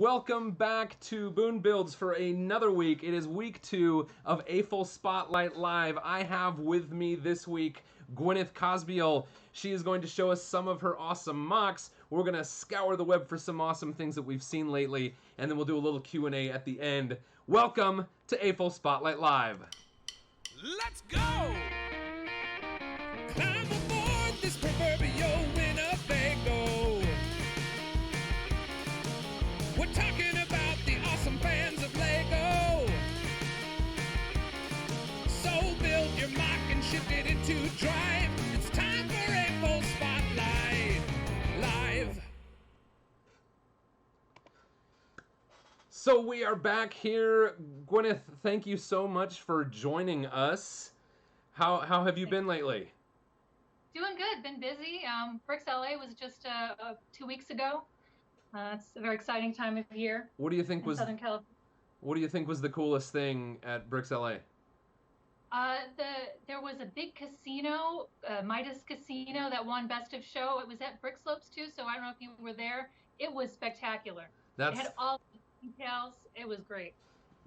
Welcome back to Boon Builds for another week. It is week 2 of AFOL Spotlight Live. I have with me this week Gwyneths Background. She is going to show us some of her awesome mocks. We're going to scour the web for some awesome things that we've seen lately, and then we'll do a little Q&A at the end. Welcome to AFOL Spotlight Live. Let's go! Climb aboard this proverbial Winnebago. We're talking about the awesome fans of Lego. So build your mock and shift it into drive. It's time for AFOL Spotlight Live. So we are back here. Gwyneth, thank you so much for joining us. How have you been lately? Doing good. Been busy. Bricks LA was just 2 weeks ago. It's a very exciting time of year. What do you think in Southern California. What do you think was the coolest thing at Bricks LA? There was a big casino, Midas Casino, that won Best of Show. It was at Brick Slopes too, so I don't know if you were there. It was spectacular. It had all the details. It was great.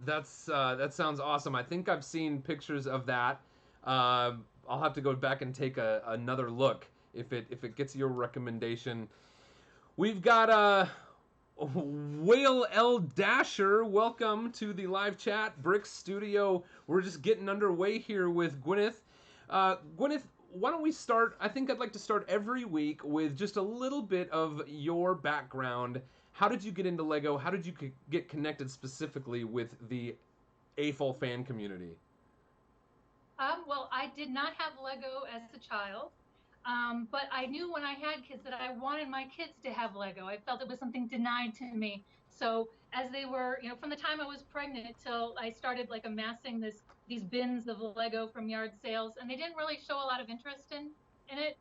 That sounds awesome. I think I've seen pictures of that. I'll have to go back and take another look if it gets your recommendation. We've got Whale L Dasher. Welcome to the live chat, Brick Studio. We're just getting underway here with Gwyneth. Gwyneth, why don't we start? I think I'd like to start every week with just a little bit of your background. How did you get into Lego? How did you get connected specifically with the AFOL fan community? Well, I did not have Lego as a child. But I knew when I had kids that I wanted my kids to have Lego. I felt it was something denied to me. So as they were, from the time I was pregnant till I started like amassing these bins of Lego from yard sales, and they didn't really show a lot of interest in it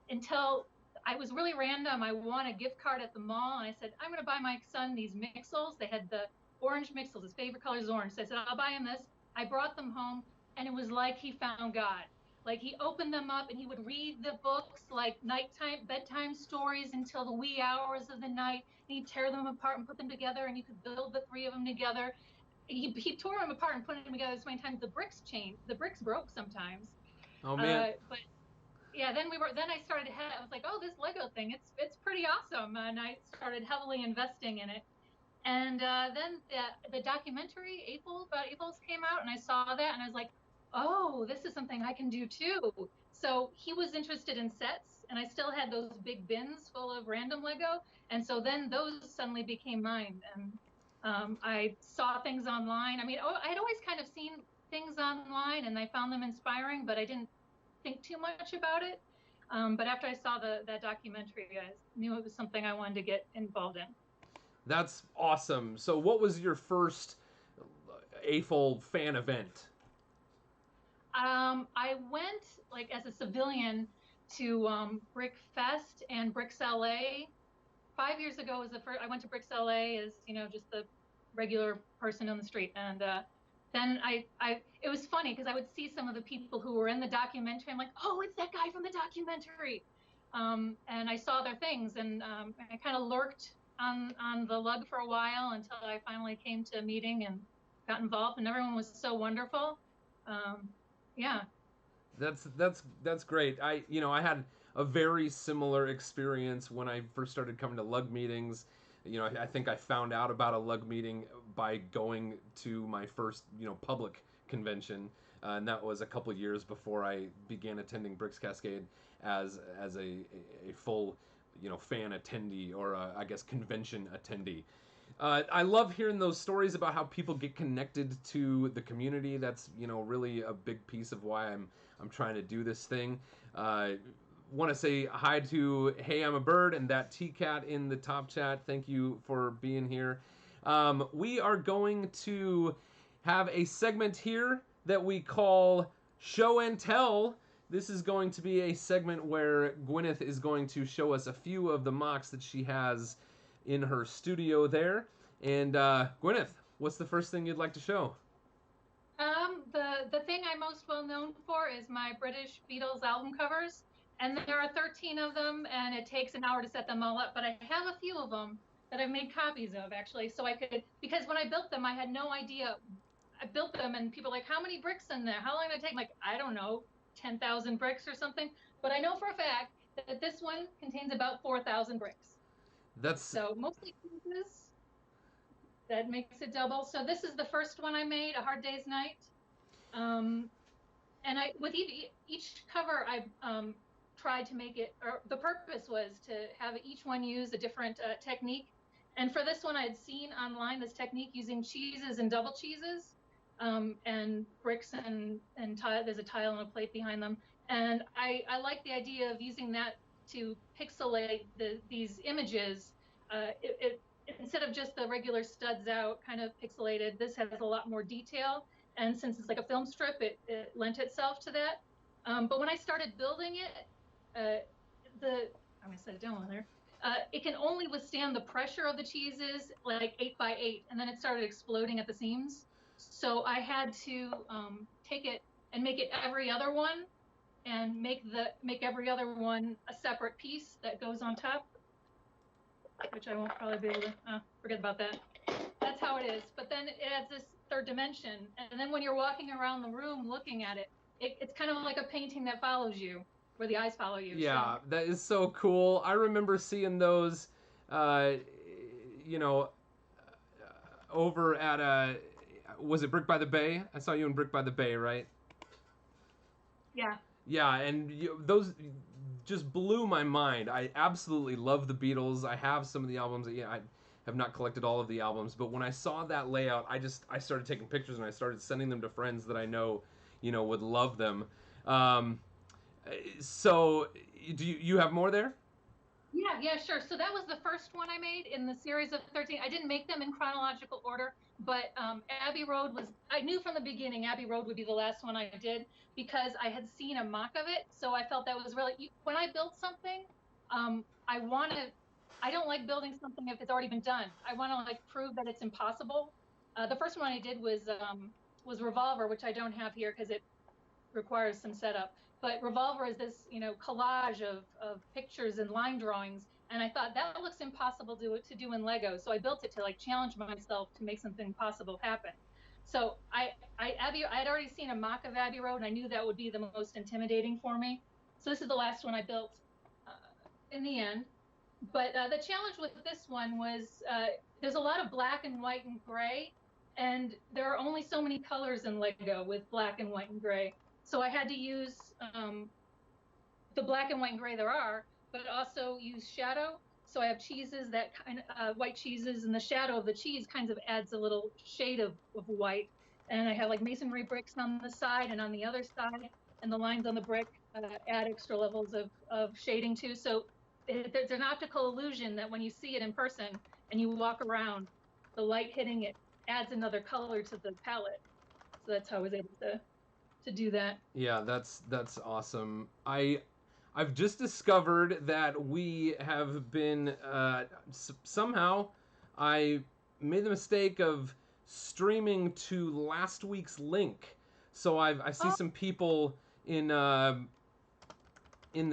until I was really random. I won a gift card at the mall, and I said, I'm going to buy my son these Mixels. They had the orange Mixels. His favorite color is orange. So I said, I'll buy him this. I brought them home, and it was like he found God. Like he opened them up and he would read the books like nighttime, bedtime stories until the wee hours of the night. And he'd tear them apart and put them together, and you could build the 3 of them together. He tore them apart and put them together so many times the bricks broke sometimes. Oh man! But yeah, then I started I was like, oh, this Lego thing, it's pretty awesome, and I started heavily investing in it. And then the documentary about AFOLs came out, and I saw that, and I was like, oh, this is something I can do too. So he was interested in sets, and I still had those big bins full of random Lego. And so then those suddenly became mine. And I saw things online. I mean, I had always kind of seen things online, and I found them inspiring, but I didn't think too much about it. But after I saw that documentary, I knew it was something I wanted to get involved in. That's awesome. So what was your first AFOL fan event? I went like as a civilian to Brick Fest and Bricks LA. 5 years ago was the first. I went to Bricks LA as just the regular person on the street, and then it was funny because I would see some of the people who were in the documentary. I'm like, oh, it's that guy from the documentary, and I saw their things, and I kind of lurked on the lug for a while until I finally came to a meeting and got involved, and everyone was so wonderful. Yeah. That's great. I had a very similar experience when I first started coming to lug meetings. I think I found out about a lug meeting by going to my first public convention, and that was a couple years before I began attending Bricks Cascade as a full fan attendee, or I guess convention attendee. I love hearing those stories about how people get connected to the community. That's really a big piece of why I'm trying to do this thing. Want to say hi to Hey I'm a Bird and that T-Cat in the top chat. Thank you for being here. We are going to have a segment here that we call Show and Tell. This is going to be a segment where Gwyneth is going to show us a few of the mocks that she has in her studio there. And Gwyneth, what's the first thing you'd like to show? The thing I'm most well known for is my British Beatles album covers, and there are 13 of them, and it takes an hour to set them all up. But I have a few of them that I've made copies of, actually, so I could, because when I built them, I had no idea. I built them, and people are like, how many bricks in there? How long did it take? I'm like, I don't know, 10,000 bricks or something. But I know for a fact that this one contains about 4,000 bricks. That's So mostly pieces. That makes it double. So this is the first one I made, A Hard Day's Night. And I, with each cover, I tried to make it, or the purpose was to have each one use a different technique. And for this one, I had seen online this technique using cheeses and double cheeses, and bricks and tile. There's a tile and a plate behind them. And I like the idea of using that to pixelate these images. Instead of just the regular studs out, kind of pixelated, this has a lot more detail. And since it's like a film strip, it lent itself to that. But when I started building it, I'm gonna set it down there. It can only withstand the pressure of the cheeses, like 8x8, and then it started exploding at the seams. So I had to take it and make it every other one, and make every other one a separate piece that goes on top, which I won't probably be able to, forget about that. That's how it is. But then it adds this third dimension. And then when you're walking around the room looking at it, it's kind of like a painting that follows you, where the eyes follow you. Yeah, so. that is so cool. I remember seeing those, you know, over at was it Brick by the Bay? I saw you in Brick by the Bay, right? Yeah. Yeah, and those just blew my mind. I absolutely love the Beatles. I have some of the albums. Yeah, I have not collected all of the albums, but when I saw that layout, I started taking pictures and I started sending them to friends that I know, would love them. So, do you have more there? Yeah, sure. So that was the first one I made in the series of 13. I didn't make them in chronological order, but Abbey Road was, I knew from the beginning Abbey Road would be the last one I did, because I had seen a mock of it. So I felt that was really, when I build something, I don't like building something if it's already been done. I want to like prove that it's impossible. The first one I did was Revolver, which I don't have here because it requires some setup. But Revolver is this, collage of pictures and line drawings, and I thought that looks impossible to do in Lego. So I built it to like challenge myself to make something possible happen. So I had already seen a mock of Abbey Road, and I knew that would be the most intimidating for me. So this is the last one I built in the end. But the challenge with this one was there's a lot of black and white and gray, and there are only so many colors in Lego with black and white and gray. So I had to use the black and white and gray there are, but also use shadow. So I have cheeses that kind of white cheeses, and the shadow of the cheese kind of adds a little shade of white. And I have like masonry bricks on the side and on the other side, and the lines on the brick add extra levels of shading too. So there's an optical illusion that when you see it in person and you walk around, the light hitting it adds another color to the palette. So that's how I was able to do that. Yeah, that's awesome. I've just discovered that we have been somehow I made the mistake of streaming to last week's link. So I see some people in the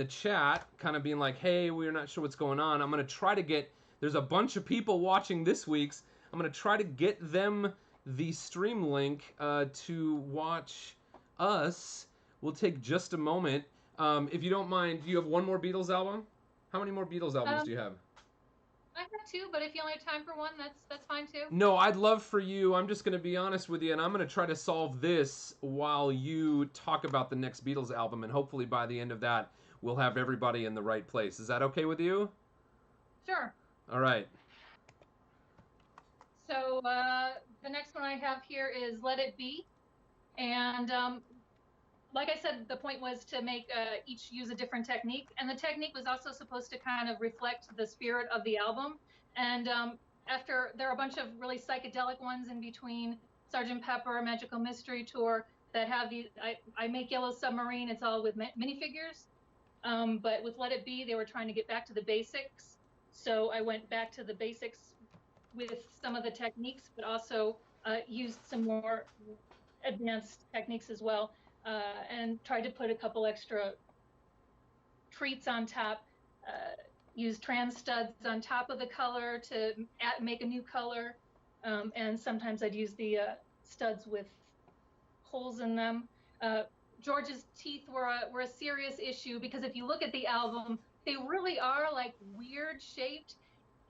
chat kind of being like, "Hey, we're not sure what's going on." I'm going to try to get there's a bunch of people watching this week's. I'm going to try to get them the stream link to watch us. We'll take just a moment. If you don't mind, do you have one more Beatles album? How many more Beatles albums do you have? I have two, but if you only have time for one, that's fine too. No, I'd love for you. I'm just going to be honest with you, and I'm going to try to solve this while you talk about the next Beatles album, and hopefully by the end of that, we'll have everybody in the right place. Is that okay with you? Sure. All right. So the next one I have here is Let It Be. And like I said, the point was to make each use a different technique. And the technique was also supposed to kind of reflect the spirit of the album. And there are a bunch of really psychedelic ones in between, Sgt. Pepper, Magical Mystery Tour, that have these. I make Yellow Submarine. It's all with minifigures. But with Let It Be, they were trying to get back to the basics. So I went back to the basics with some of the techniques, but also used some more advanced techniques as well, and tried to put a couple extra treats on top. use trans studs on top of the color to make a new color. And sometimes I'd use the studs with holes in them. George's teeth were a serious issue because if you look at the album, they really are like weird shaped.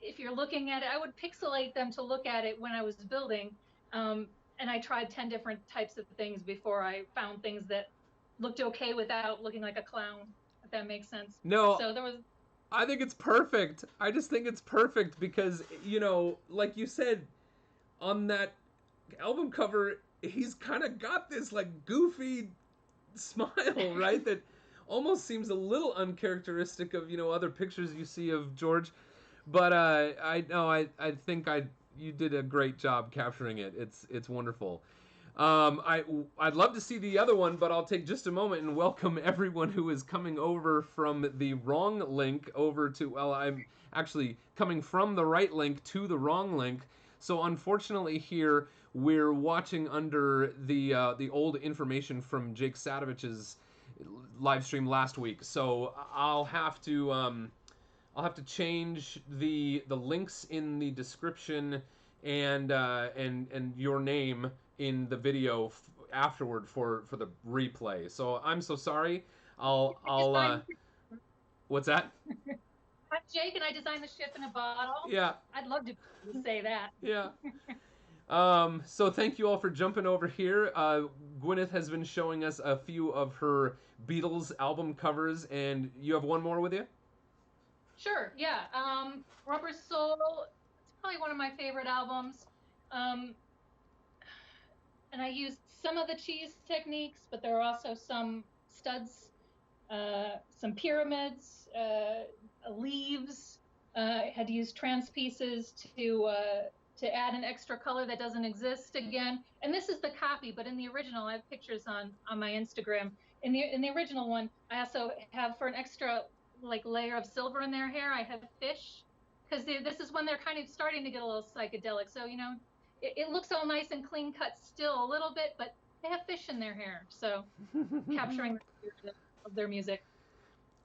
If you're looking at it, I would pixelate them to look at it when I was building. And I tried 10 different types of things before I found things that looked okay without looking like a clown, if that makes sense. No, So there was. I think it's perfect. I just think it's perfect because, like you said, on that album cover, he's kind of got this like goofy smile, right? That almost seems a little uncharacteristic of, other pictures you see of George. But I think you did a great job capturing it. It's wonderful. I'd love to see the other one, but I'll take just a moment and welcome everyone who is coming over from the wrong link over to. Well, I'm actually coming from the right link to the wrong link. So unfortunately, here we're watching under the old information from Jake Sadovich's live stream last week. So I'll have to change the links in the description and your name in the video afterward for the replay. So I'm so sorry. What's that? I'm Jake and I designed the ship in a bottle. Yeah. I'd love to say that. Yeah. So thank you all for jumping over here. Gwyneth has been showing us a few of her Beatles album covers, and you have one more with you? Sure, yeah. Rubber Soul, it's probably one of my favorite albums. And I used some of the cheese techniques, but there are also some studs, some pyramids, leaves. I had to use trans pieces to add an extra color that doesn't exist again. And this is the copy, but in the original, I have pictures on my Instagram. In the original one, I also have, for an extra like layer of silver in their hair, I have fish, because this is when they're kind of starting to get a little psychedelic. So it looks all nice and clean cut still a little bit, but they have fish in their hair, so capturing the spirit of their music.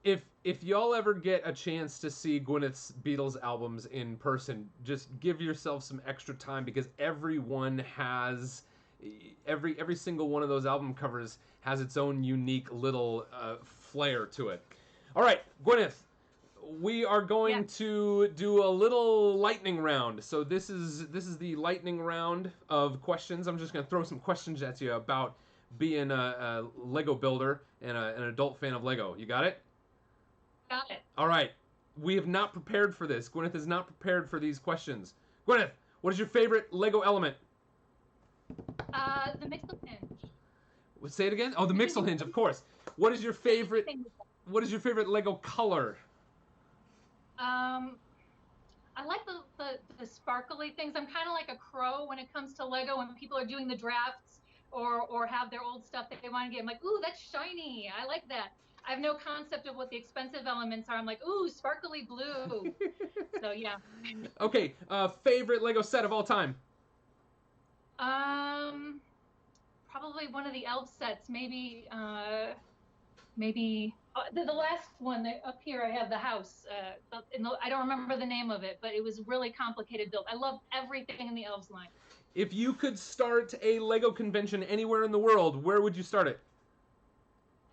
If y'all ever get a chance to see Gwyneth's Beatles albums in person, just give yourself some extra time, because every single one of those album covers has its own unique little flair to it. All right, Gwyneth, we are going to do a little lightning round. So this is the lightning round of questions. I'm just going to throw some questions at you about being a Lego builder and an adult fan of Lego. You got it? Got it. All right. We have not prepared for this. Gwyneth is not prepared for these questions. Gwyneth, what is your favorite Lego element? The Mixel hinge. Say it again? Oh, the Mixel hinge, of course. What is your favorite Lego color? I like the sparkly things. I'm kind of like a crow when it comes to Lego. When people are doing the drafts or have their old stuff that they want to get, I'm like, ooh, that's shiny. I like that. I have no concept of what the expensive elements are. I'm like, ooh, sparkly blue. So yeah. Okay, favorite Lego set of all time? Probably one of the elf sets. Maybe the last one up here. I have the house. I don't remember the name of it, but it was really complicated build. I love everything in the elves line. If you could start a Lego convention anywhere in the world, where would you start it?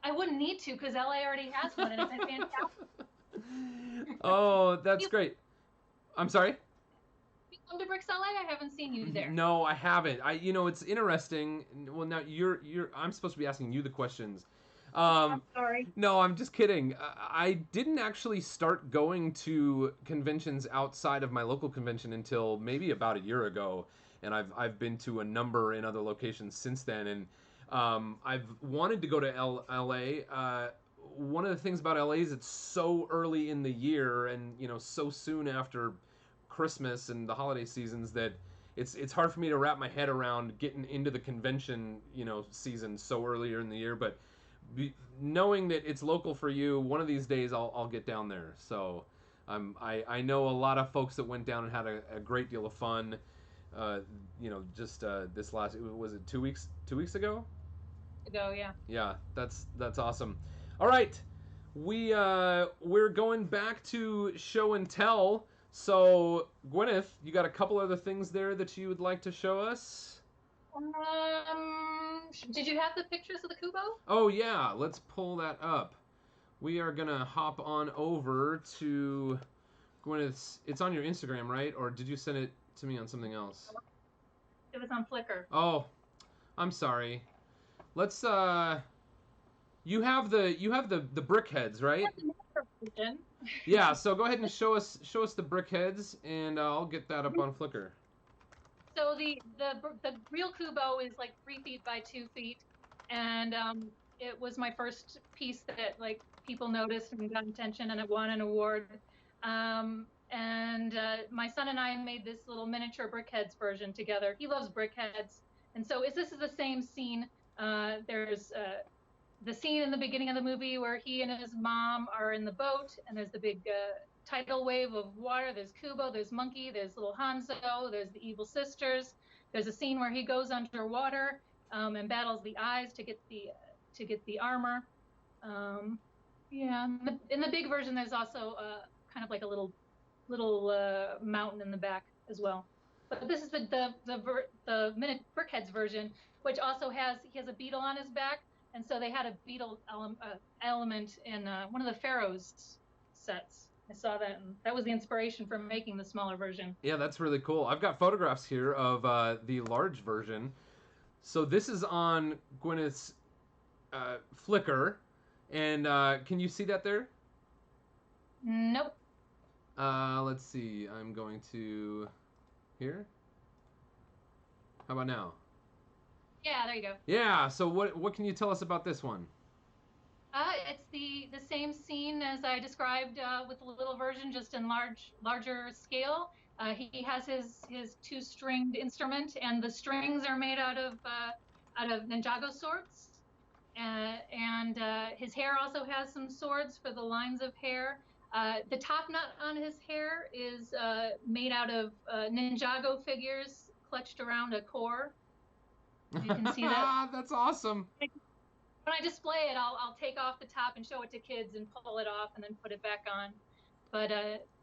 I wouldn't need to, because LA already has one, and it's fantastic. Oh, that's great. I'm sorry? You come to Bricks LA? I haven't seen you there. No, I haven't. It's interesting. Well, now I'm supposed to be asking you the questions. I'm sorry. No, I'm just kidding. I didn't actually start going to conventions outside of my local convention until maybe about a year ago, and I've been to a number in other locations since then, and I've wanted to go to LA. One of the things about LA is it's so early in the year, and so soon after Christmas and the holiday seasons, that it's hard for me to wrap my head around getting into the convention season so earlier in the year. But knowing that it's local for you, one of these days I'll get down there. So I know a lot of folks that went down and had a great deal of fun. This last, was it 2 weeks ago? Yeah. Yeah, that's awesome. All right, we're going back to show and tell. So, Gwyneth, you got a couple other things there that you would like to show us? Did you have the pictures of the Kubo? Oh yeah, let's pull that up. We are gonna hop on over to Gwyneth's. It's on your Instagram, right? Or did you send it to me on something else? It was on Flickr. Oh, I'm sorry. Let's you have the brick heads, right? Yeah, so go ahead and show us the brick heads, and I'll get that up on Flickr. So the real Kubo is like 3 feet by 2 feet, and it was my first piece that like people noticed and got attention, and it won an award. My son and I made this little miniature brickheads version together. He loves brickheads, and so this is the same scene. There's the scene in the beginning of the movie where he and his mom are in the boat, and there's the big tidal wave of water. There's Kubo, there's Monkey, there's little Hanzo, there's the evil sisters. There's a scene where he goes underwater and battles the eyes to get the armor. Yeah, in the big version, there's also kind of like a little mountain in the back as well. But this is the minute brickheads version, which also he has a beetle on his back, and so they had a beetle element in one of the Pharaoh's sets. I saw that, and that was the inspiration for making the smaller version. Yeah, that's really cool. I've got photographs here of the large version. So this is on Gwyneth's Flickr, and can you see that there? Nope. Let's see. I'm going to here. How about now? Yeah, there you go. Yeah. So what can you tell us about this one? It's the same scene as I described with the little version, just in larger scale. He has his 2-stringed instrument, and the strings are made out of Ninjago swords. And his hair also has some swords for the lines of hair. The top knot on his hair is made out of Ninjago figures clutched around a core. You can see that. That's awesome. When I display it, I'll take off the top and show it to kids and pull it off and then put it back on. But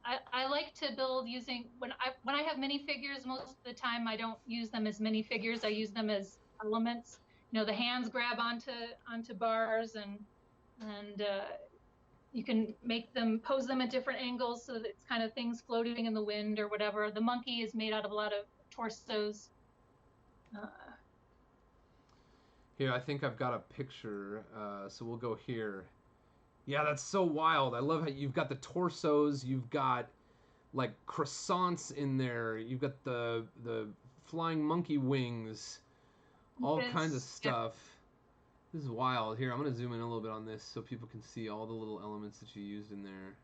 I like to build using when I have minifigures. Most of the time, I don't use them as minifigures. I use them as elements. You know, the hands grab onto bars, and you can pose them at different angles so that it's kind of things floating in the wind or whatever. The monkey is made out of a lot of torsos. Here, I think I've got a picture, so we'll go here. Yeah, that's so wild. I love how you've got the torsos, you've got like croissants in there, you've got the flying monkey wings, all kinds of stuff. Yeah. This is wild. Here, I'm going to zoom in a little bit on this so people can see all the little elements that you used in there.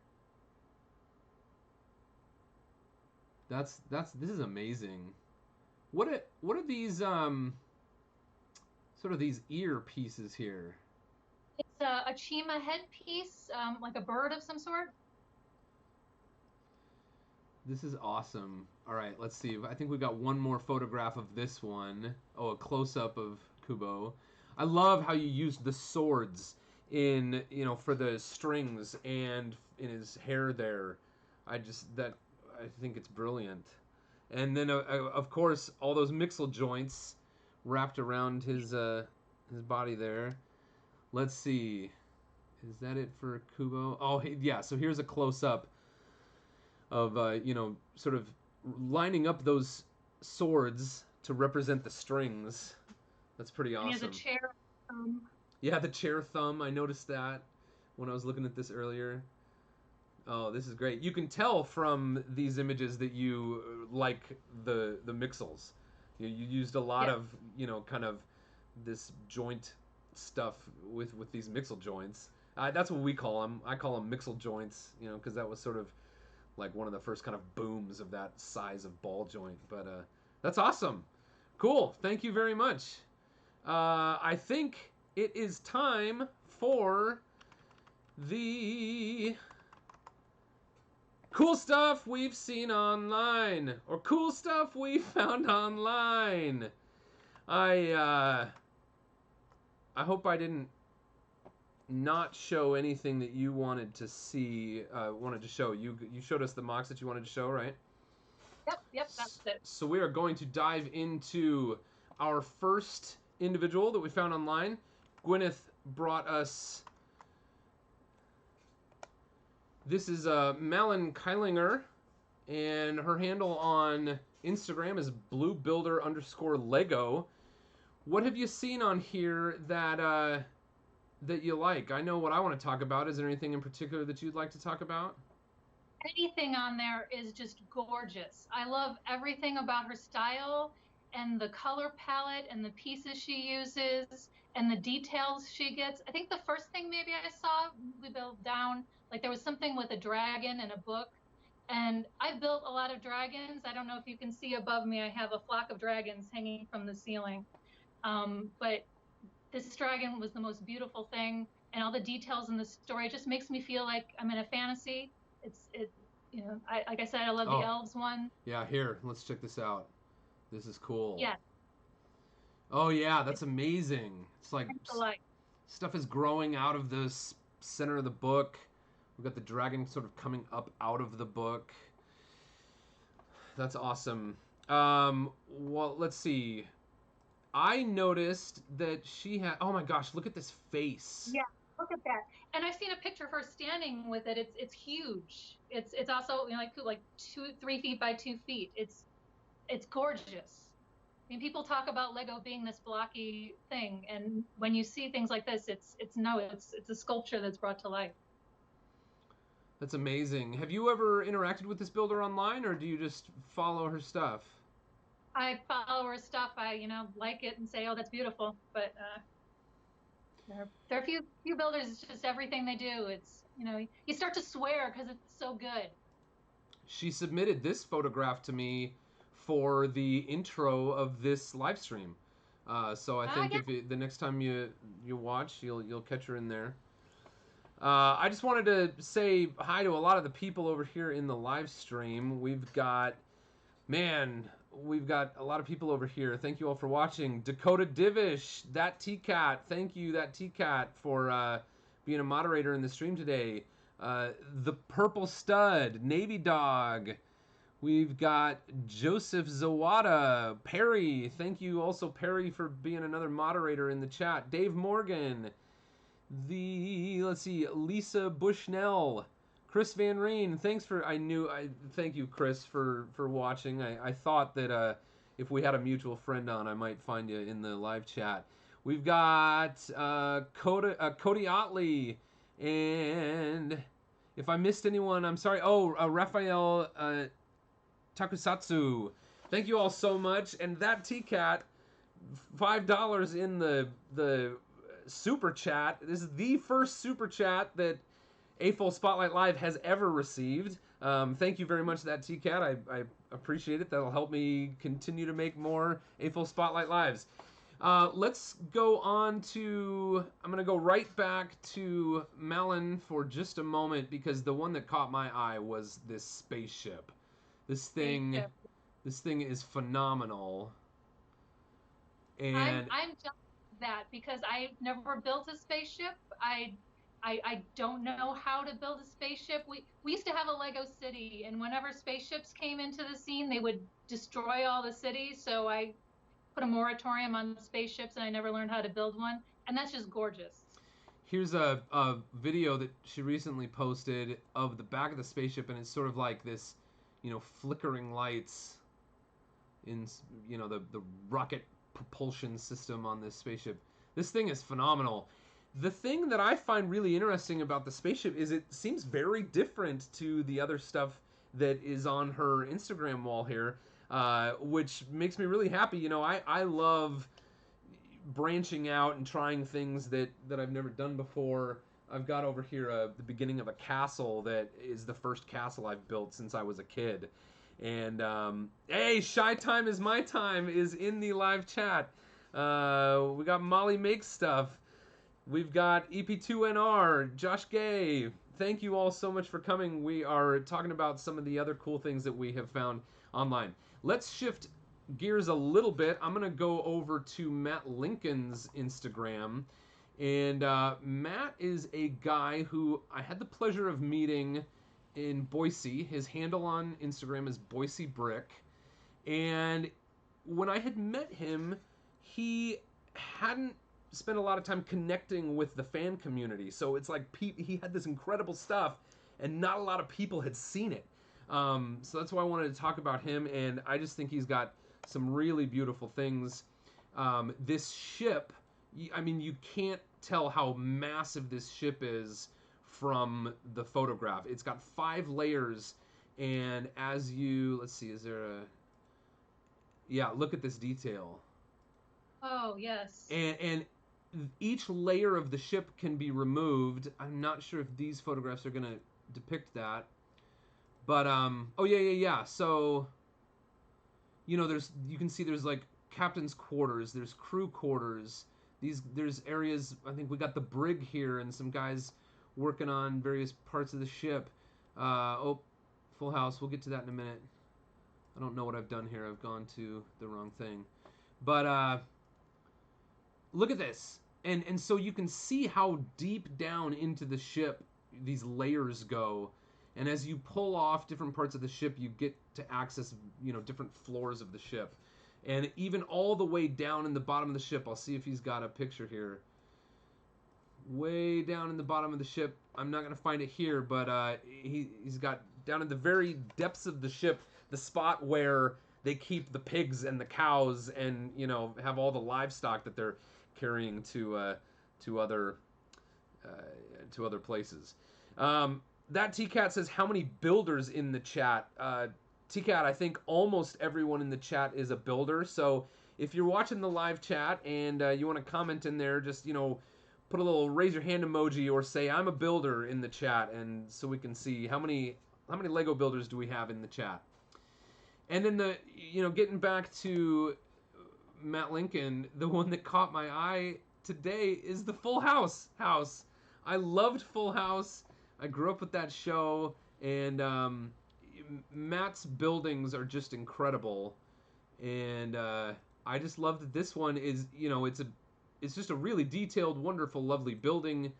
This is amazing. What are these sort of these ear pieces here? It's a chima headpiece, like a bird of some sort. This is awesome. All right, let's see. I think we've got one more photograph of this one. Oh, a close-up of Kubo. I love how you used the swords in, for the strings and in his hair there. I think it's brilliant. And then, of course, all those mixel joints wrapped around his body there. Let's see. Is that it for Kubo? Oh, yeah. So here's a close-up of, sort of lining up those swords to represent the strings. That's pretty awesome. He has a chair thumb. Yeah, the chair thumb. I noticed that when I was looking at this earlier. Oh, this is great. You can tell from these images that you like the mixels. You used a lot of, kind of this joint stuff with these mixel joints. That's what we call them. I call them mixel joints, because that was sort of like one of the first kind of booms of that size of ball joint. But that's awesome. Cool. Thank you very much. I think it is time for the cool stuff we've seen online, or cool stuff we found online. I hope I didn't not show anything that you wanted to see, wanted to show. You showed us the mocks that you wanted to show, right? Yep, that's it. So we are going to dive into our first individual that we found online. Gwyneth brought us. This is Malin Kylinger, and her handle on Instagram is bluebuilder_Lego. What have you seen on here that that you like? I know what I want to talk about. Is there anything in particular that you'd like to talk about? Anything on there is just gorgeous. I love everything about her style and the color palette and the pieces she uses and the details she gets. I think the first thing maybe I saw, we built down, like there was something with a dragon and a book. And I've built a lot of dragons. I don't know if you can see above me, I have a flock of dragons hanging from the ceiling. But this dragon was the most beautiful thing, and all the details in the story just makes me feel like I'm in a fantasy. Like I said, I love the elves one. Yeah, here, let's check this out. This is cool. Yeah. Oh yeah, that's amazing. It's like stuff is growing out of the center of the book. We've got the dragon sort of coming up out of the book. That's awesome. Well, let's see. I noticed that she had. Oh my gosh! Look at this face. Yeah, look at that. And I've seen a picture of her standing with it. It's huge. It's also like 3 feet by 2 feet. It's gorgeous. I mean, people talk about Lego being this blocky thing, and when you see things like this, it's a sculpture that's brought to life. That's amazing. Have you ever interacted with this builder online, or do you just follow her stuff? I follow her stuff. I like it and say, oh, that's beautiful. But there are a few builders. It's just everything they do. It's you start to swear because it's so good. She submitted this photograph to me for the intro of this live stream. So I think if the next time you watch, you'll catch her in there. I just wanted to say hi to a lot of the people over here in the live stream. We've got a lot of people over here. Thank you all for watching. Dakota Divish, that T-Cat. Thank you, that T-Cat, for being a moderator in the stream today. The Purple Stud, Navy Dog. We've got Joseph Zawada, Perry. Thank you also, Perry, for being another moderator in the chat. Dave Morgan. Let's see, Lisa Bushnell. Chris Van Reen, thank you, Chris, for watching. I thought that if we had a mutual friend on, I might find you in the live chat. We've got Cody Otley, and if I missed anyone, I'm sorry. Oh, Raphael Takusatsu. Thank you all so much. And that T-Cat, $5 in the super chat. This is the first super chat that AFOL Spotlight Live has ever received. Thank you very much, that T-Cat. I appreciate it. That'll help me continue to make more AFOL Spotlight Lives. Let's go on to... I'm going to go right back to Malin for just a moment, because the one that caught my eye was this spaceship. This thing is phenomenal. And I'm jealous of that, because I never built a spaceship. I don't know how to build a spaceship. We used to have a Lego city, and whenever spaceships came into the scene, they would destroy all the cities. So I put a moratorium on spaceships, and I never learned how to build one. And that's just gorgeous. Here's a video that she recently posted of the back of the spaceship, and it's sort of like this, flickering lights in, the rocket propulsion system on this spaceship. This thing is phenomenal. The thing that I find really interesting about the spaceship is it seems very different to the other stuff that is on her Instagram wall here, which makes me really happy. I love branching out and trying things that I've never done before. I've got over here the beginning of a castle that is the first castle I've built since I was a kid. And, hey, Shy Time is My Time is in the live chat. We got Molly Makes Stuff. We've got EP2NR, Josh Gay. Thank you all so much for coming. We are talking about some of the other cool things that we have found online. Let's shift gears a little bit. I'm going to go over to Matt Lincoln's Instagram. And Matt is a guy who I had the pleasure of meeting in Boise. His handle on Instagram is Boise Brick. And when I had met him, he hadn't spent a lot of time connecting with the fan community. So it's like he had this incredible stuff, and not a lot of people had seen it. So that's why I wanted to talk about him, and I just think he's got some really beautiful things. This ship, I mean, you can't tell how massive this ship is from the photograph. It's got 5 layers, and as you, let's see, is there a, yeah, look at this detail. Oh, yes. And each layer of the ship can be removed. I'm not sure if these photographs are going to depict that. But, oh, yeah. So, you know, you can see there's like captain's quarters, there's crew quarters. There's areas, I think we got the brig here and some guys working on various parts of the ship. Oh, full house. We'll get to that in a minute. I don't know what I've done here. I've gone to the wrong thing. But, look at this. And so you can see how deep down into the ship these layers go. And as you pull off different parts of the ship, you get to access, you know, different floors of the ship. And even all the way down in the bottom of the ship, I'll see if he's got a picture here. Way down in the bottom of the ship, I'm not going to find it here, but he's got down in the very depths of the ship, the spot where they keep the pigs and the cows and, you know, have all the livestock that they're carrying to other places. That T-Cat says, how many builders in the chat? T-Cat, I think almost everyone in the chat is a builder. So if you're watching the live chat and you want to comment in there, just, you know, put a little raise your hand emoji or say I'm a builder in the chat, and so we can see how many Lego builders do we have in the chat. And then getting back to Matt Lincoln, the one that caught my eye today is the Full House house. I loved Full House. I grew up with that show, and Matt's buildings are just incredible. And I just love that this one is, you know, it's just a really detailed, wonderful, lovely building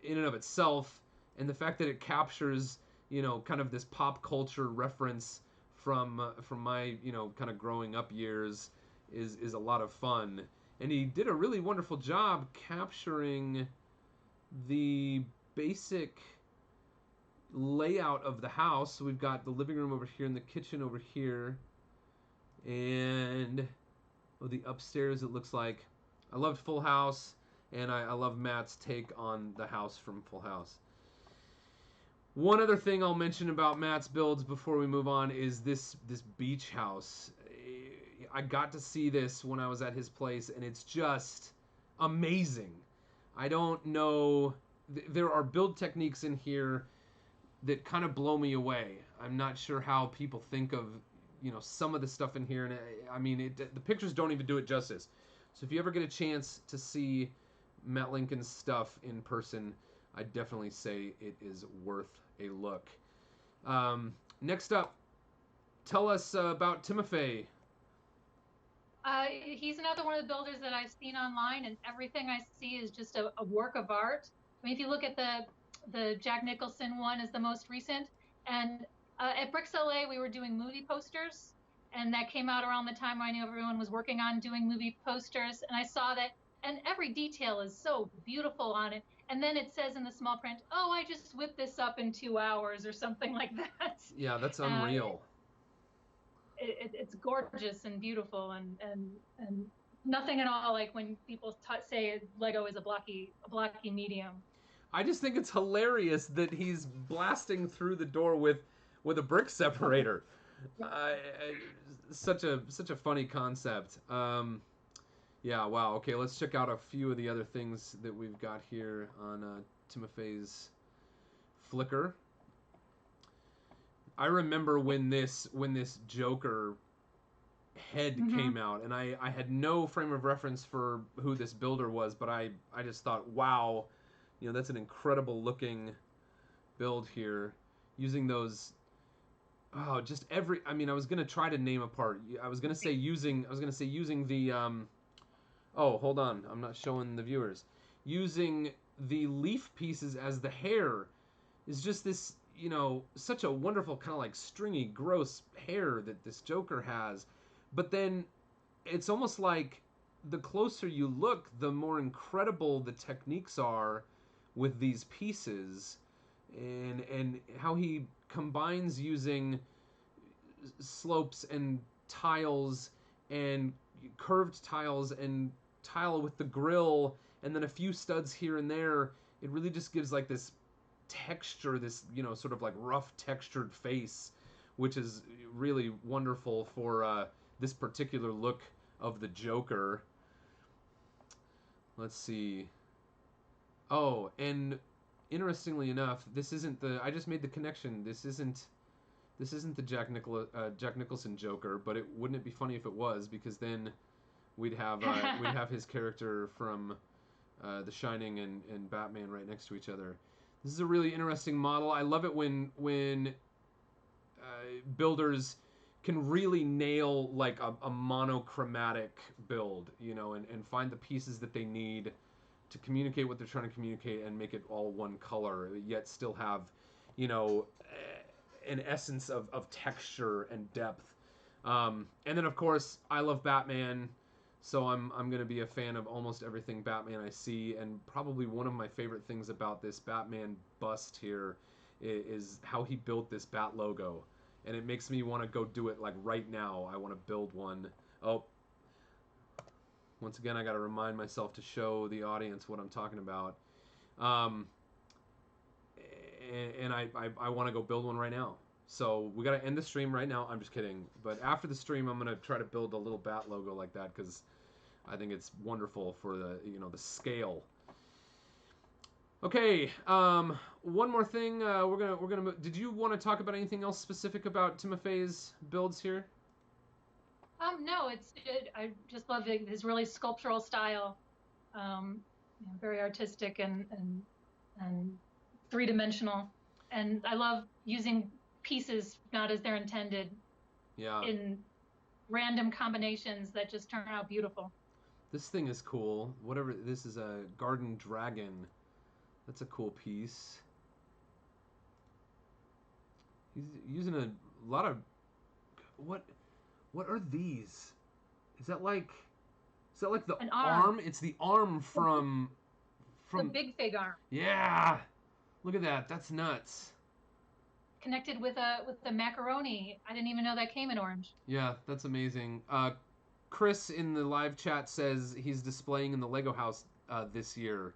in and of itself. And the fact that it captures, you know, kind of this pop culture reference from my, you know, kind of growing up years is a lot of fun. And he did a really wonderful job capturing the basic layout of the house. So we've got the living room over here and the kitchen over here. And the upstairs, it looks like. I loved Full House, and I love Matt's take on the house from Full House. One other thing I'll mention about Matt's builds before we move on is this beach house. I got to see this when I was at his place, and it's just amazing. I don't know. There are build techniques in here that kind of blow me away. I'm not sure how people think of, you know, some of the stuff in here. And I mean, the pictures don't even do it justice. So if you ever get a chance to see Matt Lincoln's stuff in person, I definitely say it is worth a look. Next up, tell us about Timofey. He's another one of the builders that I've seen online, and everything I see is just a work of art. I mean, if you look at the Jack Nicholson one is the most recent, and at Bricks LA we were doing movie posters, and that came out around the time I knew everyone was working on doing movie posters, and I saw that, and every detail is so beautiful on it. And then it says in the small print, "Oh, I just whipped this up in 2 hours," or something like that. Yeah, that's unreal. It's gorgeous and beautiful, and nothing at all like when people say Lego is a blocky medium. I just think it's hilarious that he's blasting through the door with a brick separator. Such a funny concept. Yeah, wow. Okay, let's check out a few of the other things that we've got here on Timofey's Flickr. I remember when this Joker head came out, and I had no frame of reference for who this builder was, but I just thought, wow, you know, that's an incredible looking build here, using those. Oh, just every. I mean, I was gonna try to name a part. I was gonna say using the. Oh, hold on, I'm not showing the viewers. using the leaf pieces as the hair is just this, such a wonderful kind of like stringy, gross hair that this Joker has. But then it's almost like the closer you look, the more incredible the techniques are with these pieces, and how he combines using slopes and tiles and curved tiles and tile with the grill and then a few studs here and there. It really just gives like this texture, this sort of like rough textured face, which is really wonderful for this particular look of the Joker. Let's see. Oh, and interestingly enough, this isn't the. I just made the connection. This isn't the Jack Nicholson Joker, but wouldn't it be funny if it was? Because then we'd have his character from The Shining and Batman right next to each other. This is a really interesting model. I love it when builders can really nail like a monochromatic build, and find the pieces that they need to communicate what they're trying to communicate and make it all one color, yet still have, an essence of texture and depth. And then of course I love Batman, so I'm going to be a fan of almost everything Batman I see, and probably one of my favorite things about this Batman bust here is how he built this Bat logo, and it makes me want to go do it like right now. I want to build one. Oh, once again, I got to remind myself to show the audience what I'm talking about. And I want to go build one right now. So we got to end the stream right now. I'm just kidding. But after the stream, I'm going to try to build a little Bat logo like that because I think it's wonderful for the, the scale. Okay, one more thing. We're gonna. Did you want to talk about anything else specific about Timofey's builds here? No, I just love his really sculptural style, very artistic and three-dimensional, and I love using pieces not as they're intended. Yeah. In random combinations that just turn out beautiful. This thing is cool. Whatever. This is a garden dragon. That's a cool piece. He's using a lot of What are these? Is that like the An arm? It's the arm from the big fig arm. Yeah. Look at that. That's nuts. Connected with the macaroni. I didn't even know that came in orange. Yeah, that's amazing. Chris in the live chat says he's displaying in the Lego house this year.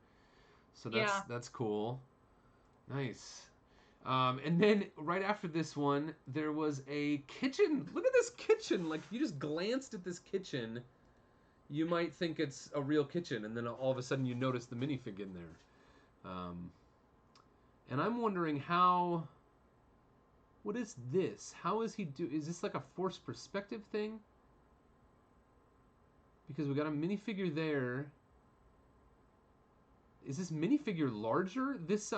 So that's cool. Nice. And then right after this one, there was a kitchen. Look at this kitchen. Like, if you just glanced at this kitchen, you might think it's a real kitchen, and then all of a sudden you notice the minifig in there. And I'm wondering what is this? How is he is this like a forced perspective thing? Because we got a minifigure there. Is this minifigure larger? This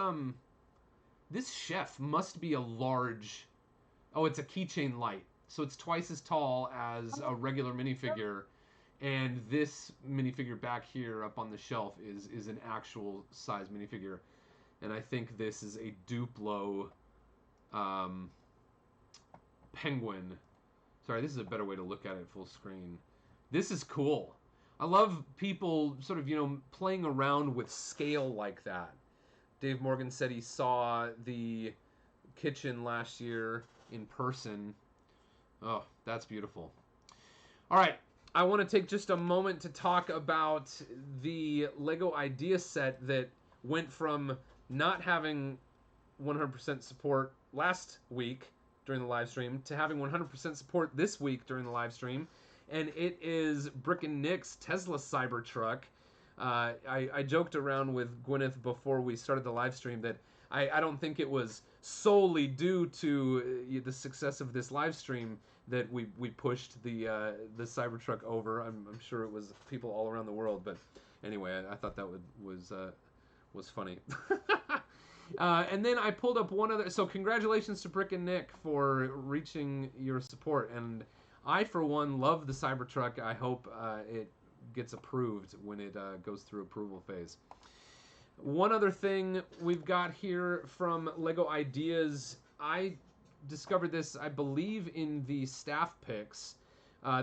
chef must be a large... Oh, it's a keychain light. So it's twice as tall as a regular minifigure. And this minifigure back here up on the shelf is an actual size minifigure. And I think this is a Duplo penguin. Sorry, this is a better way to look at it full screen. This is cool. I love people sort of, playing around with scale like that. Dave Morgan said he saw the kitchen last year in person. Oh, that's beautiful. All right, I want to take just a moment to talk about the Lego idea set that went from not having 100% support last week during the live stream to having 100% support this week during the live stream. And it is Brick and Nick's Tesla Cybertruck. I joked around with Gwyneth before we started the live stream that I don't think it was solely due to the success of this live stream that we pushed the Cybertruck over. I'm sure it was people all around the world, but anyway, I thought that was funny. And then I pulled up one other. So congratulations to Brick and Nick for reaching your support, and I for one love the Cybertruck. I hope it gets approved when it goes through approval phase. One other thing we've got here from Lego Ideas, I discovered this, I believe, in the staff picks.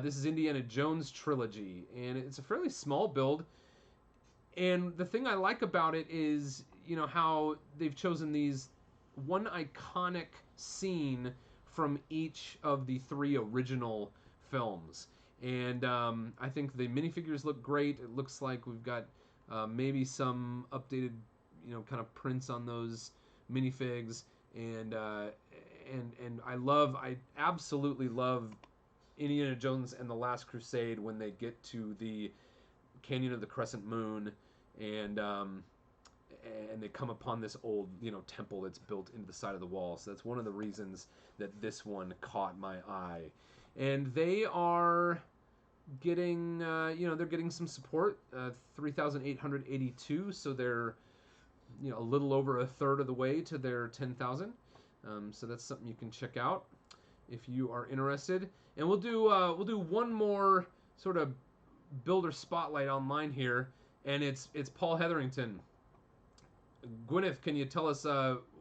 This is Indiana Jones trilogy, and it's a fairly small build. And the thing I like about it is, how they've chosen these one iconic scene from each of the 3 original films. And I think the minifigures look great. It looks like we've got maybe some updated, kind of prints on those minifigs. And I absolutely love Indiana Jones and the Last Crusade when they get to the Canyon of the Crescent Moon, and they come upon this old, temple that's built into the side of the wall. So that's one of the reasons that this one caught my eye. And they are getting, they're getting some support, 3,882. So they're, a little over a third of the way to their 10,000. So that's something you can check out if you are interested. And we'll do one more sort of builder spotlight online here, and it's Paul Hetherington. Gwyneth, can you tell us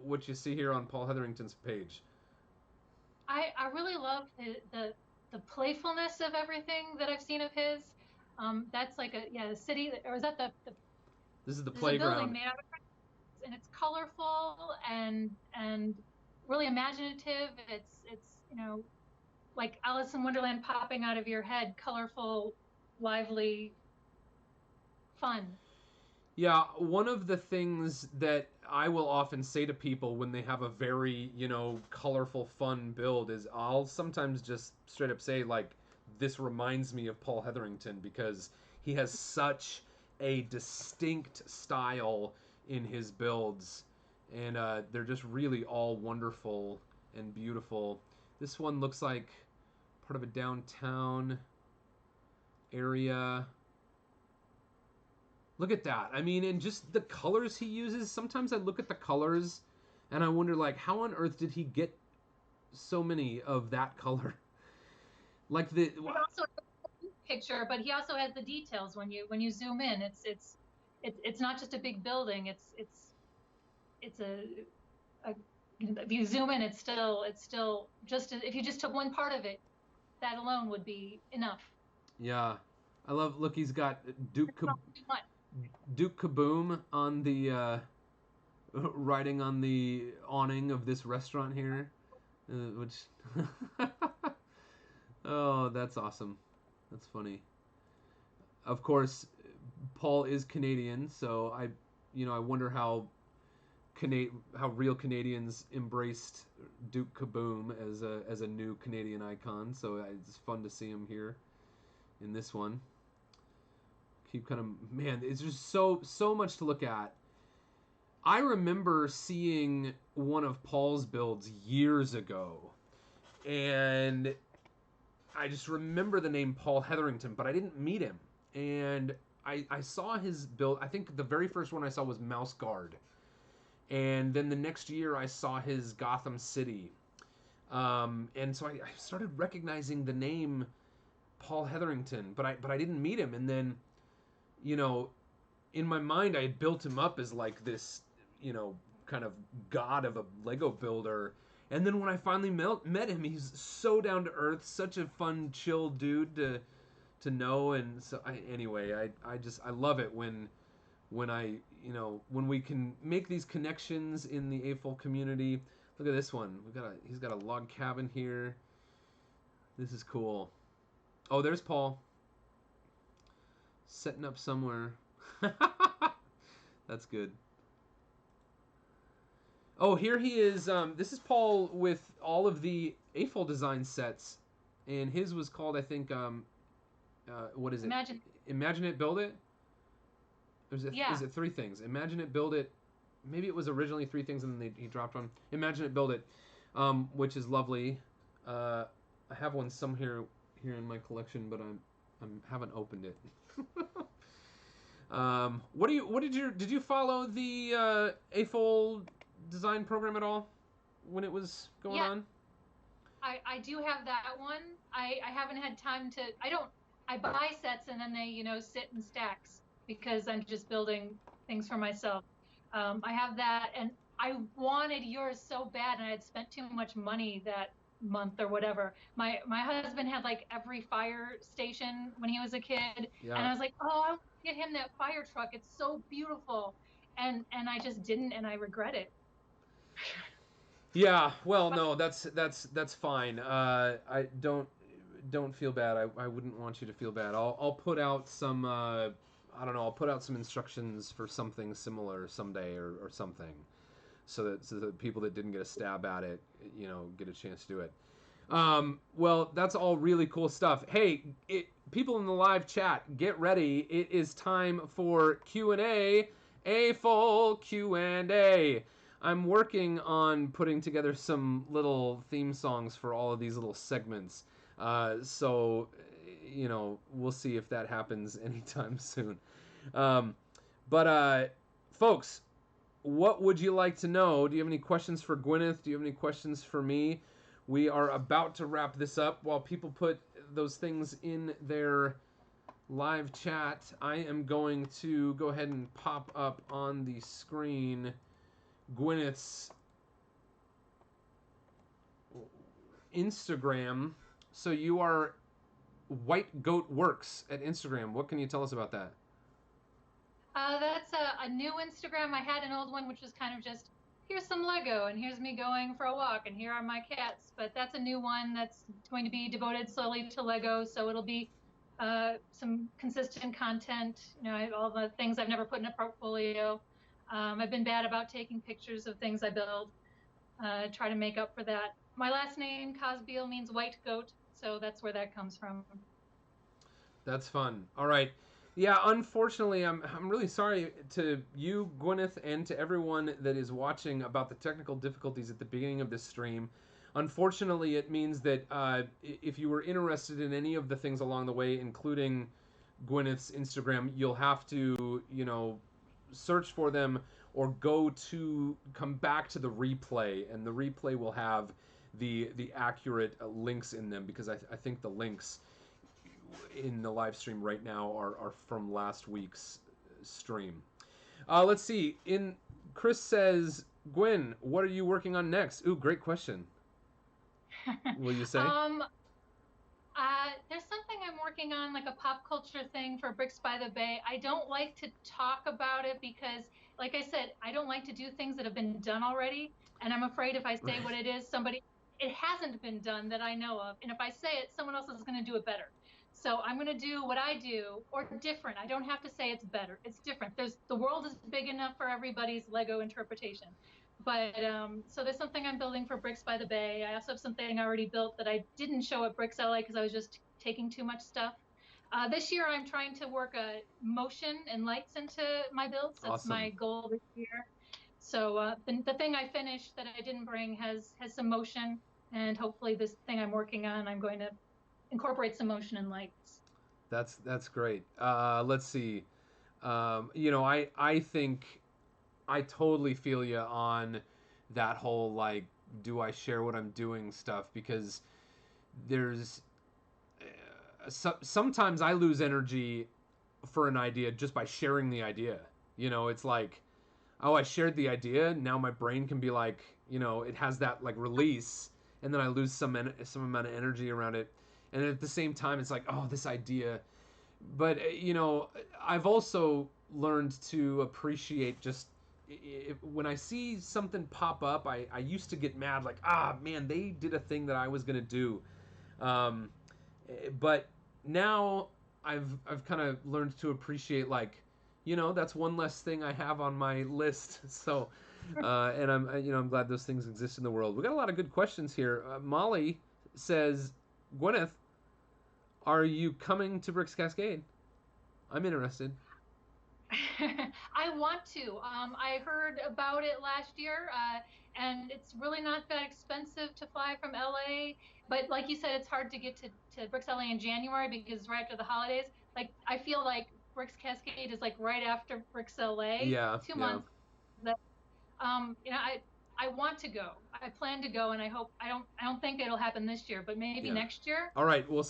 what you see here on Paul Hetherington's page? I really love the playfulness of everything that I've seen of his. That's like the city, or is that the This is the there's playground. a building made out of crystals, and it's colorful and really imaginative. It's like Alice in Wonderland popping out of your head, colorful, lively, fun. Yeah, one of the things that I will often say to people when they have a very, colorful, fun build is I'll sometimes just straight up say, like, this reminds me of Paul Hetherington, because he has such a distinct style in his builds, and they're just really all wonderful and beautiful. This one looks like part of a downtown area. Look at that. I mean, and just the colors he uses. Sometimes I look at the colors and I wonder, like, how on earth did he get so many of that color? Like the And also picture, but he also has the details when you zoom in. It's not just a big building. It's if you zoom in, it's still just, if you just took one part of it, that alone would be enough. Yeah, I love. Look, he's got Duke Kaboom on the writing on the awning of this restaurant here, which oh, that's awesome. That's funny. Of course, Paul is Canadian, so I wonder how real Canadians embraced Duke Kaboom as a new Canadian icon. So it's fun to see him here in this one. Keep kind of, man, it's just so much to look at. I remember seeing one of Paul's builds years ago, and I just remember the name Paul Hetherington, but I didn't meet him. And I saw his build. I think the very first one I saw was Mouse Guard, and then the next year I saw his Gotham City, and so I started recognizing the name Paul Hetherington, but I didn't meet him. And then, in my mind I had built him up as like this, kind of god of a Lego builder. And then when I finally met him, he's so down to earth, such a fun, chill dude to know. And so I love it when we can make these connections in the AFOL community. Look at this one. He's got a log cabin here. This is cool. Oh, there's Paul. Setting up somewhere. That's good. Oh, here he is. This is Paul with all of the AFOL design sets, and his was called, I think, what is it? Imagine It, Build It? Is it 3 things? Imagine It, Build It. Maybe it was originally 3 things, and then he dropped one. Imagine It, Build It, which is lovely. I have one here in my collection, but I haven't opened it. Did you follow the AFOL design program at all when it was going on? I do have that one. I haven't had time to. I buy sets and then they sit in stacks because I'm just building things for myself. I have that, and I wanted yours so bad, and I had spent too much money that month or whatever. My husband had like every fire station when he was a kid, and Yeah. I was like, oh, I want to get him that fire truck. It's so beautiful, and I just didn't, and I regret it. Yeah, well, no, that's fine. I don't feel bad. I wouldn't want you to feel bad. I'll put out some I don't know. I'll put out some instructions for something similar someday or something, so that people that didn't get a stab at it, get a chance to do it. Well, that's all really cool stuff. Hey, people in the live chat, get ready. It is time for Q&A, AFOL Q&A. I'm working on putting together some little theme songs for all of these little segments. So, we'll see if that happens anytime soon. But folks, what would you like to know? Do you have any questions for Gwyneth? Do you have any questions for me? We are about to wrap this up. While people put those things in their live chat, I am going to go ahead and pop up on the screen Gwyneth's Instagram. So you are White Goat Works at Instagram. What can you tell us about that? That's a new Instagram. I had an old one, which was kind of just, here's some Lego, and here's me going for a walk, and here are my cats. But that's a new one that's going to be devoted solely to Lego, so it'll be some consistent content, all the things I've never put in a portfolio. I've been bad about taking pictures of things I build, try to make up for that. My last name, KOZBIAL, means white goat, so that's where that comes from. That's fun. All right. Yeah, unfortunately, I'm really sorry to you, Gwyneth, and to everyone that is watching about the technical difficulties at the beginning of this stream. Unfortunately, it means that if you were interested in any of the things along the way, including Gwyneth's Instagram, you'll have to, search for them or come back to the replay, and the replay will have the accurate links in them, because I think the links in the live stream right now are from last week's stream. Let's see. Chris says, Gwen, what are you working on next? Ooh, great question. Will you say? There's something I'm working on, like a pop culture thing for Bricks by the Bay. I don't like to talk about it because, like I said, I don't like to do things that have been done already. And I'm afraid if I say what it is, it hasn't been done that I know of. And if I say it, someone else is going to do it better. So I'm going to do what I do, or different. I don't have to say it's better. It's different. The world is big enough for everybody's Lego interpretation. But so there's something I'm building for Bricks by the Bay. I also have something I already built that I didn't show at Bricks LA because I was just taking too much stuff. This year I'm trying to work motion and lights into my builds. That's Awesome. my goal this year. So the thing I finished that I didn't bring has some motion, and hopefully this thing I'm working on, I'm going to incorporate some motion and lights. That's great. Let's see. I think I totally feel you on that whole, like, do I share what I'm doing stuff, because there's sometimes I lose energy for an idea just by sharing the idea. It's like, oh, I shared the idea, now my brain can be like, it has that like release, and then I lose some amount of energy around it. And at the same time, it's like, oh, this idea. But, I've also learned to appreciate just when I see something pop up, I used to get mad, like, man, they did a thing that I was going to do. But now I've kind of learned to appreciate, like, that's one less thing I have on my list. So, and I'm glad those things exist in the world. We got a lot of good questions here. Molly says, Gwyneth, are you coming to Bricks Cascade? I'm interested. I want to. I heard about it last year, and it's really not that expensive to fly from LA. But like you said, it's hard to get to Bricks LA in January because it's right after the holidays. Like, I feel like Bricks Cascade is like right after Bricks LA. Yeah. 2 months. That, I want to go. I plan to go, and I hope I don't think it'll happen this year, but maybe next year. All right. Well,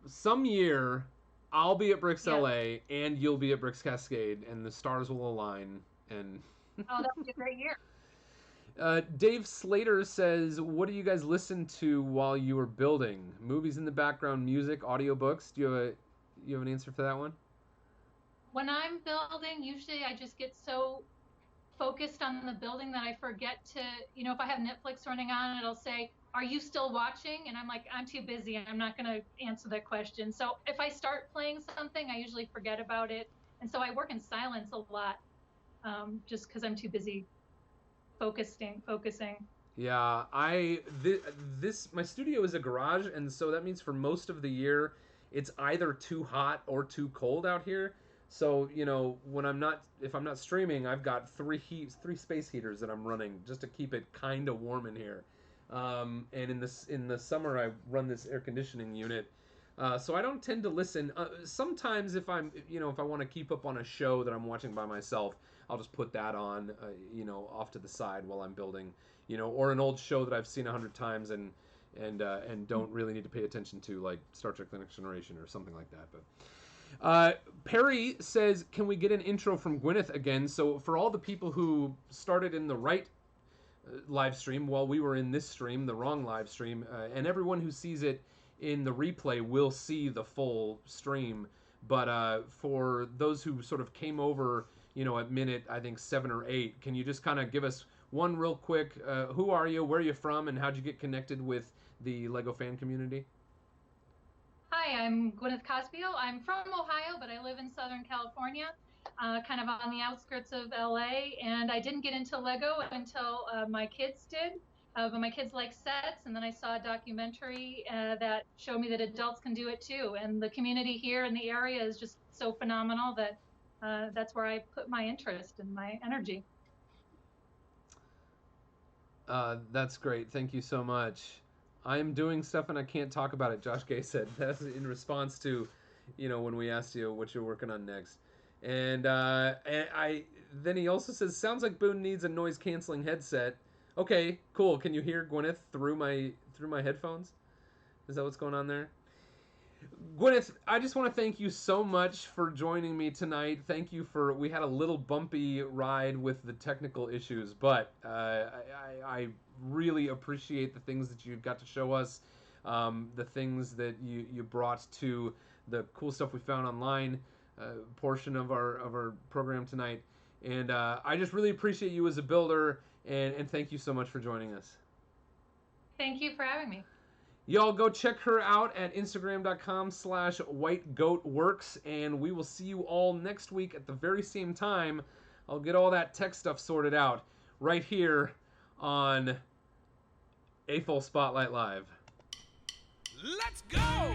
some year I'll be at Bricks LA and you'll be at Bricks Cascade, and the stars will align, And Oh, that would be a great year. Dave Slater says, "What do you guys listen to while you were building? Movies in the background, music, audiobooks? Do you have an answer for that one?" When I'm building, usually I just get so focused on the building that I forget to, if I have Netflix running on, it'll say, "Are you still watching?" And I'm like, "I'm too busy. I'm not going to answer that question." So if I start playing something, I usually forget about it. And so I work in silence a lot, just because I'm too busy focusing. Yeah, this my studio is a garage, and so that means for most of the year, it's either too hot or too cold out here. So when if I'm not streaming, I've got three space heaters that I'm running just to keep it kind of warm in here. And in the summer, I run this air conditioning unit. So I don't tend to listen. Sometimes if I want to keep up on a show that I'm watching by myself, I'll just put that on, off to the side while I'm building, or an old show that I've seen 100 times and don't really need to pay attention to, like Star Trek: The Next Generation or something like that. But Perry says, "Can we get an intro from Gwyneth again?" So for all the people who started in the right live stream while we were in this stream, the wrong live stream, and everyone who sees it in the replay will see the full stream. But for those who sort of came over, at minute, I think 7 or 8, can you just kind of give us one real quick, who are you, where are you from, and how'd you get connected with the Lego fan community? Hi, I'm Gwyneth Background. I'm from Ohio, but I live in Southern California, kind of on the outskirts of LA. And I didn't get into Lego until my kids did. But my kids like sets, and then I saw a documentary that showed me that adults can do it too. And the community here in the area is just so phenomenal that that's where I put my interest and my energy. That's great. Thank you so much. I'm doing stuff and I can't talk about it, Josh Gay said. That's in response to, when we asked you what you're working on next. And then he also says, "Sounds like Boone needs a noise canceling headset." Okay, cool. Can you hear Gwyneth through my headphones? Is that what's going on there? Gwyneth, I just want to thank you so much for joining me tonight. Thank you we had a little bumpy ride with the technical issues, but I really appreciate the things that you got to show us, the things that you brought to the cool stuff we found online portion of our program tonight. And I just really appreciate you as a builder, and thank you so much for joining us. Thank you for having me. Y'all go check her out at Instagram.com/WhiteGoatWorks, and we will see you all next week at the very same time. I'll get all that tech stuff sorted out right here on AFOL Spotlight Live. Let's go!